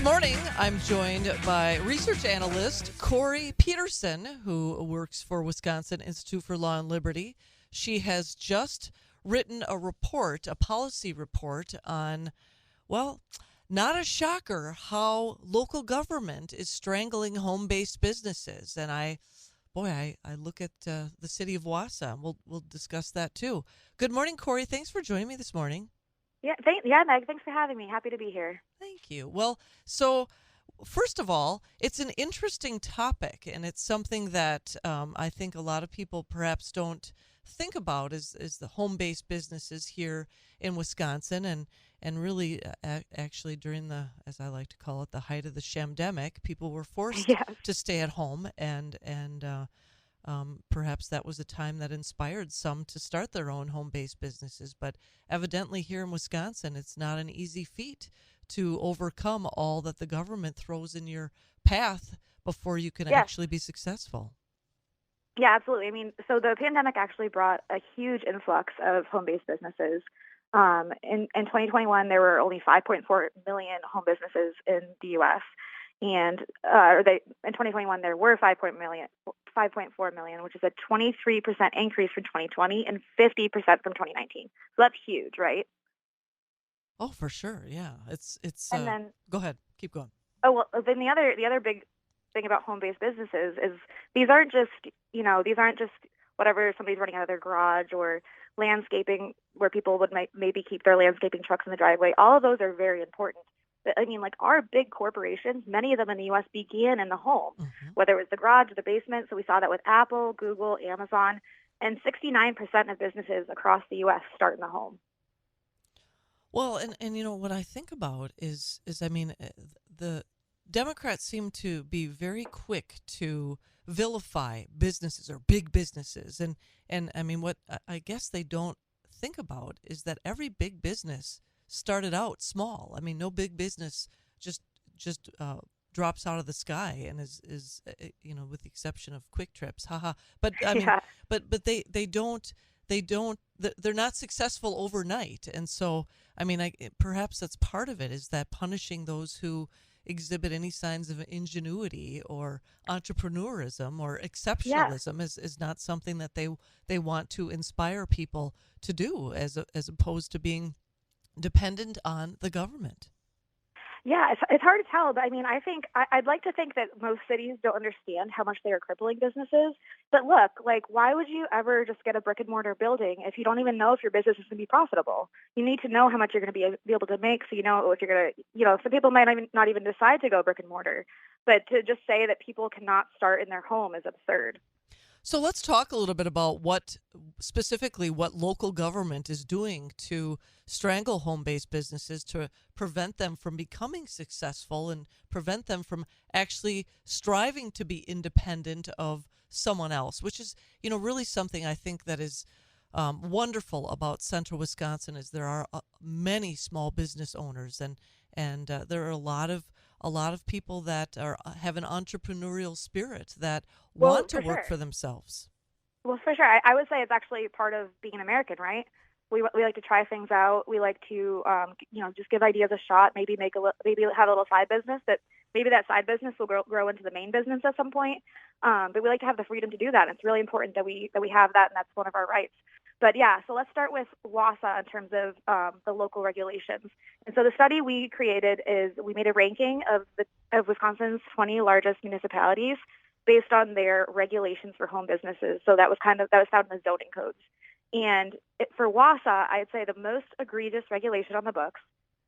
morning, I'm joined by research analyst Cori Petersen, who works for Wisconsin Institute for Law and Liberty. She has just written a report, a policy report on, well, not a shocker, how local government is strangling home-based businesses. And I look at the city of Wausau, and we'll discuss that too. Good morning, Cori. Thanks for joining me this morning. Meg, thanks for having me. Happy to be here. Thank you. Well, so first of all, it's an interesting topic, and it's something that I think a lot of people perhaps don't think about is the home-based businesses here in Wisconsin, and really actually during the, as I like to call it, the height of the shamdemic, people were forced Yes. to stay at home, and perhaps that was a time that inspired some to start their own home-based businesses. But evidently here in Wisconsin, it's not an easy feat to overcome all that the government throws in your path before you can Yes. actually be successful. Yeah, absolutely. I mean, so the pandemic actually brought a huge influx of home-based businesses. In 2021, there were only 5.4 million home businesses in the U.S. And in 2021 there were 5.4 million, which is a 23% increase from 2020 and 50% from 2019. So that's huge, right? Oh, for sure. Yeah. It's And then, go ahead. Keep going. then the other big thing about home-based businesses is these aren't just whatever somebody's running out of their garage or landscaping where people would maybe keep their landscaping trucks in the driveway. All of those are very important. But, I mean, like our big corporations, many of them in the U.S. began in the home, Mm-hmm. whether it was the garage or the basement. So we saw that with Apple, Google, Amazon, and 69% of businesses across the U.S. start in the home. Well, and what I think about is I mean, the Democrats seem to be very quick to vilify businesses or big businesses, and I mean, what I guess they don't think about is that every big business started out small. I mean, no big business just drops out of the sky and is with the exception of Quick Trips, haha. But I mean, Yeah. but they're not successful overnight, and so I mean, perhaps that's part of it, is that punishing those who exhibit any signs of ingenuity or entrepreneurism or Yes. exceptionalism is not something that they want to inspire people to do, as opposed to being dependent on the government. Yeah, it's hard to tell, but I mean, I'd like to think that most cities don't understand how much they are crippling businesses. But look, like, why would you ever just get a brick and mortar building if you don't even know if your business is going to be profitable? You need to know how much you're going to be able to make, so you know if you're going to, some people might not even decide to go brick and mortar. But to just say that people cannot start in their home is absurd. So let's talk a little bit about what local government is doing to strangle home-based businesses to prevent them from becoming successful and prevent them from actually striving to be independent of someone else, which is, really something I think that is wonderful about Central Wisconsin. Is there are many small business owners, and there are a lot of people that have an entrepreneurial spirit that Well, want to for work sure. for themselves. Well, for sure. I would say it's actually part of being an American, right? We like to try things out. We like to, just give ideas a shot. Maybe maybe have a little side business maybe that side business will grow into the main business at some point. But we like to have the freedom to do that. And it's really important that we have that, and that's one of our rights. But yeah, so let's start with Wausau in terms of the local regulations. And so the study we created is we made a ranking of Wisconsin's 20 largest municipalities based on their regulations for home businesses. So that was found in the zoning codes. And for Wausau, I'd say the most egregious regulation on the books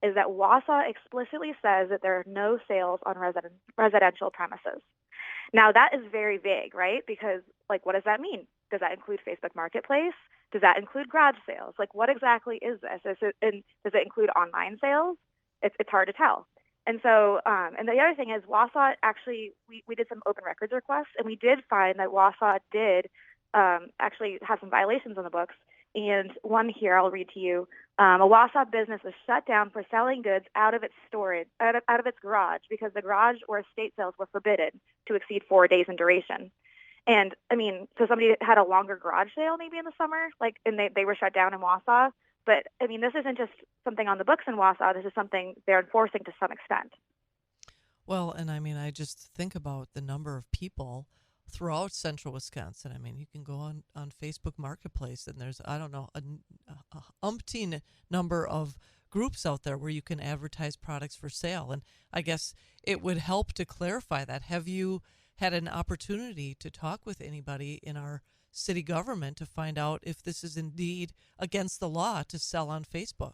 is that Wausau explicitly says that there are no sales on residential premises. Now, that is very vague, right? Because, like, what does that mean? Does that include Facebook Marketplace? Does that include garage sales? Like, what exactly is this? Does it include online sales? It's hard to tell. And so, and the other thing is Wausau actually, we did some open records requests, and we did find that Wausau did actually have some violations on the books. And one here I'll read to you. A Wausau business was shut down for selling goods out of its storage, out of its garage, because the garage or estate sales were forbidden to exceed 4 days in duration. And I mean, so somebody had a longer garage sale maybe in the summer, like, and they were shut down in Wausau. But I mean, this isn't just something on the books in Wausau. This is something they're enforcing to some extent. Well, and I mean, I just think about the number of people throughout central Wisconsin. I mean, you can go on Facebook Marketplace and there's, I don't know, a umpteen number of groups out there where you can advertise products for sale. And I guess it would help to clarify that. Have you had an opportunity to talk with anybody in our city government to find out if this is indeed against the law to sell on Facebook?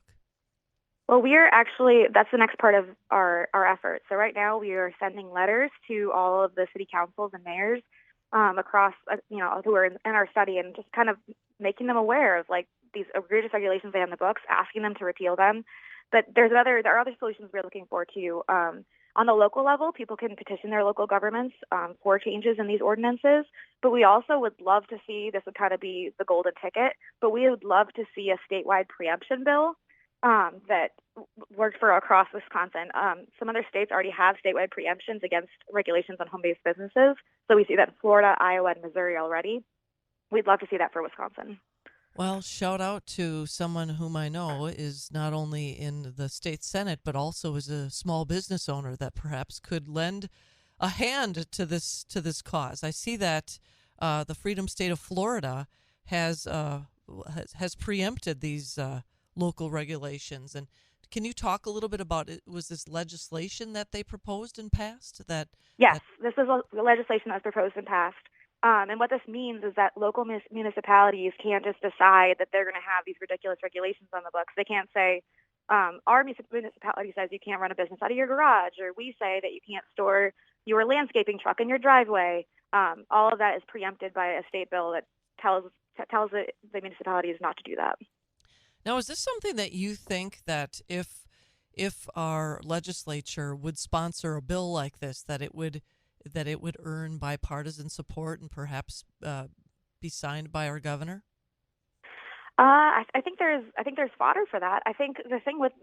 Well, we are actually, that's the next part of our effort. So right now we are sending letters to all of the city councils and mayors across, who are in our study, and just kind of making them aware of like these egregious regulations they have in the books, asking them to repeal them. But there are other solutions we're looking for too. On the local level, people can petition their local governments for changes in these ordinances. But we also would love to see, this would kind of be the golden ticket, but we would love to see a statewide preemption bill that worked for across Wisconsin. Some other states already have statewide preemptions against regulations on home-based businesses. So we see that in Florida, Iowa, and Missouri already. We'd love to see that for Wisconsin. Well, shout out to someone whom I know is not only in the state Senate, but also is a small business owner that perhaps could lend a hand to this cause. I see that the Freedom State of Florida has preempted these local regulations. And can you talk a little bit about it? Was this legislation that they proposed and passed? Yes, this is legislation that was proposed and passed. And what this means is that local municipalities can't just decide that they're going to have these ridiculous regulations on the books. They can't say, our municipality says you can't run a business out of your garage, or we say that you can't store your landscaping truck in your driveway. All of that is preempted by a state bill that tells the municipalities not to do that. Now, is this something that you think that if our legislature would sponsor a bill like this, that it would earn bipartisan support and perhaps be signed by our governor? I think there's fodder for that. I think the thing with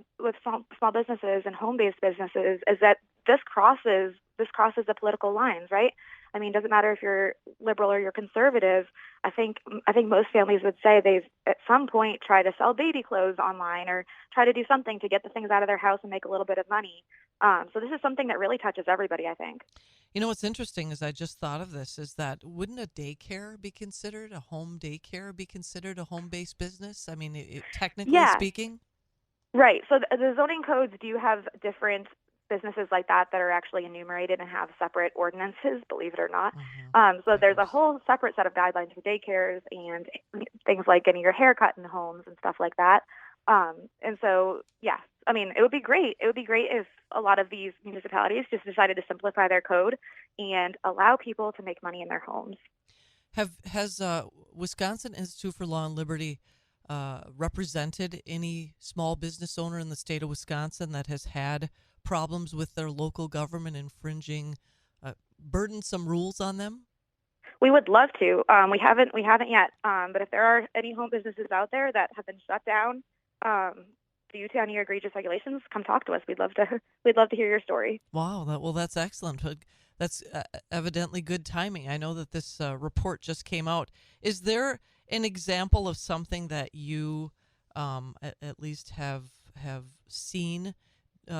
small businesses and home-based businesses is that this crosses the political lines, right? I mean, it doesn't matter if you're liberal or you're conservative. I think most families would say they've at some point tried to sell baby clothes online or try to do something to get the things out of their house and make a little bit of money. So this is something that really touches everybody, I think. You know, what's interesting is I just thought of this, is that wouldn't a daycare be considered, a home daycare be considered a home-based business? I mean, technically speaking? Right. So the zoning codes do have different businesses like that are actually enumerated and have separate ordinances, believe it or not. So there's a whole separate set of guidelines for daycares and things like getting your hair cut in homes and stuff like that. And so, yeah, I mean, it would be great. It would be great if a lot of these municipalities just decided to simplify their code and allow people to make money in their homes. Has Wisconsin Institute for Law and Liberty represented any small business owner in the state of Wisconsin that has had problems with their local government infringing burdensome rules on them? We would love to. We haven't yet. But if there are any home businesses out there that have been shut down due to any egregious regulations, come talk to us. We'd love to hear your story. Wow. That's excellent. That's evidently good timing. I know that this report just came out. Is there an example of something that you at least have seen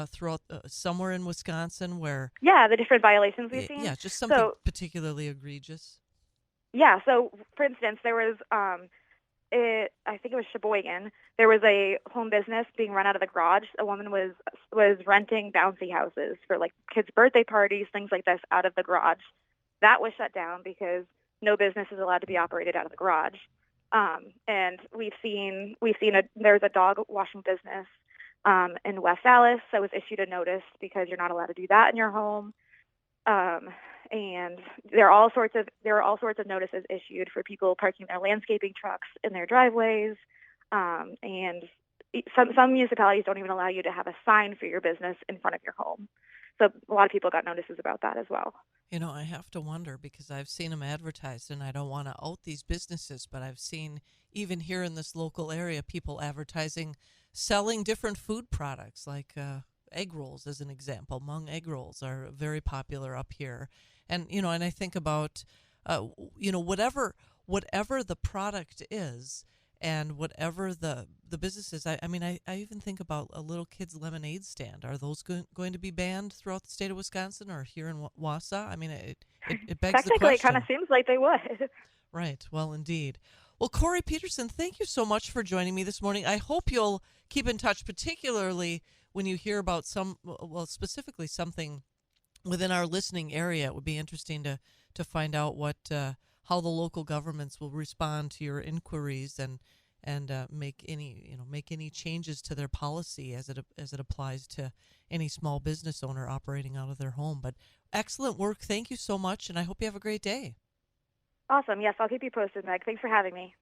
throughout somewhere in Wisconsin where? Yeah, the different violations we've seen. Yeah, just something particularly egregious. Yeah. So, for instance, there was I think it was Sheboygan. There was a home business being run out of the garage. A woman was renting bouncy houses for like kids' birthday parties, things like this, out of the garage. That was shut down because no business is allowed to be operated out of the garage. And there's a dog washing business in West Allis that was issued a notice because you're not allowed to do that in your home. And there are all sorts of notices issued for people parking their landscaping trucks in their driveways. And some municipalities don't even allow you to have a sign for your business in front of your home. So a lot of people got notices about that as well. You know, I have to wonder because I've seen them advertised, and I don't want to out these businesses, but I've seen even here in this local area people advertising selling different food products like egg rolls, as an example. Mung egg rolls are very popular up here. And, and I think about, whatever the product is, and whatever the business is. I mean, I even think about a little kid's lemonade stand. Are those going to be banned throughout the state of Wisconsin or here in Wausau? I mean, it begs the Technically, it kind question. of seems like they would. Right. Well, indeed. Well, Cori Petersen, thank you so much for joining me this morning. I hope you'll keep in touch, particularly when you hear about specifically something within our listening area. It would be interesting to find out how the local governments will respond to your inquiries and make any changes to their policy as it applies to any small business owner operating out of their home. But excellent work. Thank you so much, and I hope you have a great day. Awesome. Yes, I'll keep you posted, Meg. Thanks for having me.